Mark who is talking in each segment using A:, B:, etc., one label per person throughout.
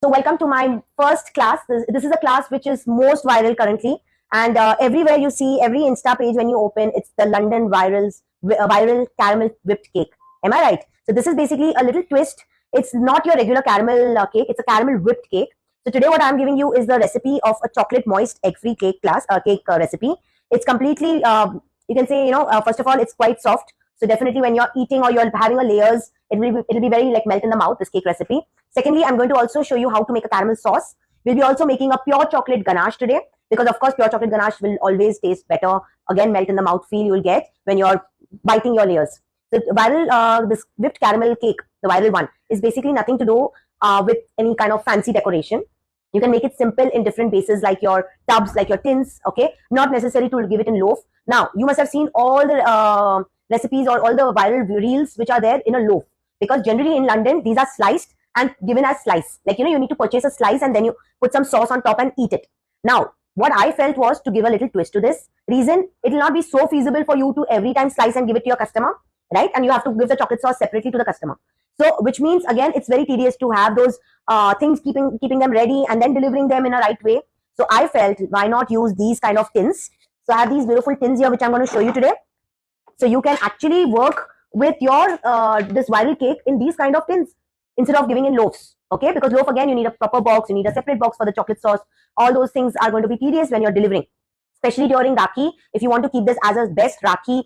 A: So welcome to my first class. This is a class which is most viral currently, and everywhere you see, every Insta page when you open, it's the London viral caramel whipped cake. Am I right? So this is basically a little twist. It's not your regular caramel cake. It's a caramel whipped cake. So today what I'm giving you is the recipe of a chocolate moist egg-free cake recipe. It's completely, you can say, first of all, it's quite soft. So definitely when you're eating or you're having a layers, it'll be very like melt in the mouth, this cake recipe. Secondly, I'm going to also show you how to make a caramel sauce. We'll be also making a pure chocolate ganache today, because of course pure chocolate ganache will always taste better. Again, melt in the mouth feel you will get when you're biting your layers. The viral, this whipped caramel cake, the viral one, is basically nothing to do with any kind of fancy decoration. You can make it simple in different bases, like your tubs, like your tins, okay? Not necessary to give it in loaf. Now, you must have seen all the recipes or all the viral reels which are there in a loaf, because generally in London, these are sliced and given as slice. Like, you need to purchase a slice and then you put some sauce on top and eat it. Now, what I felt was to give a little twist to this. Reason, it will not be so feasible for you to every time slice and give it to your customer, right? And you have to give the chocolate sauce separately to the customer. So, which means, again, it's very tedious to have those things, keeping them ready and then delivering them in a right way. So I felt, why not use these kind of tins? So I have these beautiful tins here, which I'm going to show you today. So you can actually work with your this viral cake in these kind of tins instead of giving in loaves, okay? Because loaf, again, you need a proper box, you need a separate box for the chocolate sauce. All those things are going to be tedious when you're delivering, especially during Rakhi. If you want to keep this as a best Rakhi,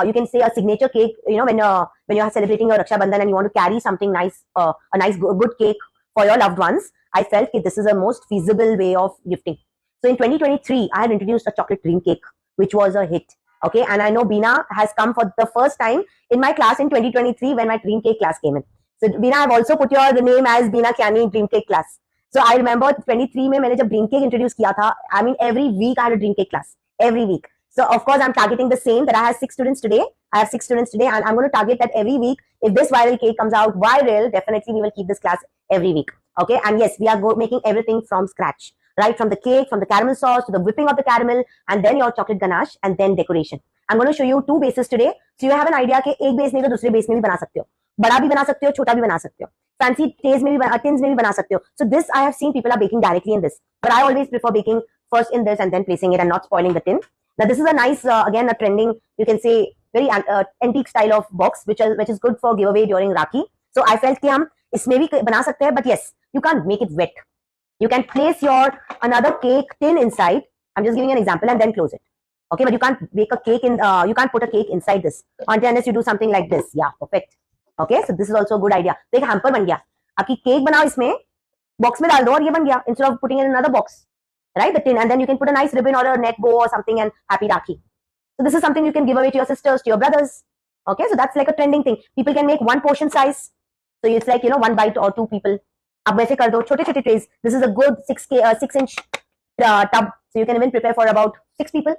A: you can say a signature cake, when you're celebrating your Raksha Bandhan and you want to carry something nice, a nice good cake for your loved ones, I felt this is a most feasible way of gifting. So in 2023, I had introduced a chocolate dream cake, which was a hit. Okay, and I know Beena has come for the first time in my class in 2023 when my dream cake class came in. So Beena, I've also put your name as Beena Kiani dream cake class. So I remember 23 में मैंने जब dream cake introduce किया था, I mean every week I had a dream cake class, every week. So of course I'm targeting the same, that I have 6 students today. I have 6 students today, and I'm going to target that every week. If this viral cake comes out viral, definitely we will keep this class every week. Okay, and yes, we are making everything from scratch. Right, from the cake, from the caramel sauce, to the whipping of the caramel, and then your chocolate ganache, and then decoration. I'm going to show you 2 bases today, so you have an idea कि एक base नहीं तो दूसरे base में भी बना सकते हो, बड़ा भी बना सकते हो, छोटा भी बना सकते हो, fancy tins में भी बना सकते हो. So this I have seen people are baking directly in this, but I always prefer baking first in this and then placing it and not spoiling the tin. Now this is a nice, again, a trending, you can say very antique style of box, which is good for giveaway during Rakhi. So I felt कि हम इसमें भी बना सकते हैं, but yes, you can't make it wet. You can place your another cake tin inside. I'm just giving an example and then close it. Okay, but you can't bake a cake in, you can't put a cake inside this unless you do something like this. Yeah, perfect. Okay, so this is also a good idea. तो एक hamper बन गया. आपकी cake बनाओ इसमें, box में डाल दो और ये बन गया, instead of putting in another box, right? The tin, and then you can put a nice ribbon or a net bow or something and happy Rakhi. So this is something you can give away to your sisters, to your brothers. Okay, so that's like a trending thing. People can make one portion size. So it's like, 1 bite or 2 people. आप वैसे कर दो छोटे छोटे trays. This is a good 6-inch tub, so you can even prepare for about 6 people,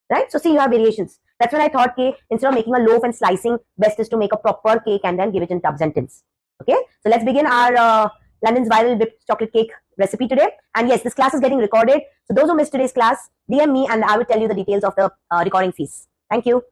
A: right? So see, you have variations. That's when I thought, instead of making a loaf and slicing, best is to make a proper cake and then give it in tubs and tins. Okay, so let's begin our London's viral whipped chocolate cake recipe today. And yes, this class is getting recorded, so those who missed today's class, DM me and I will tell you the details of the recording fees. Thank you.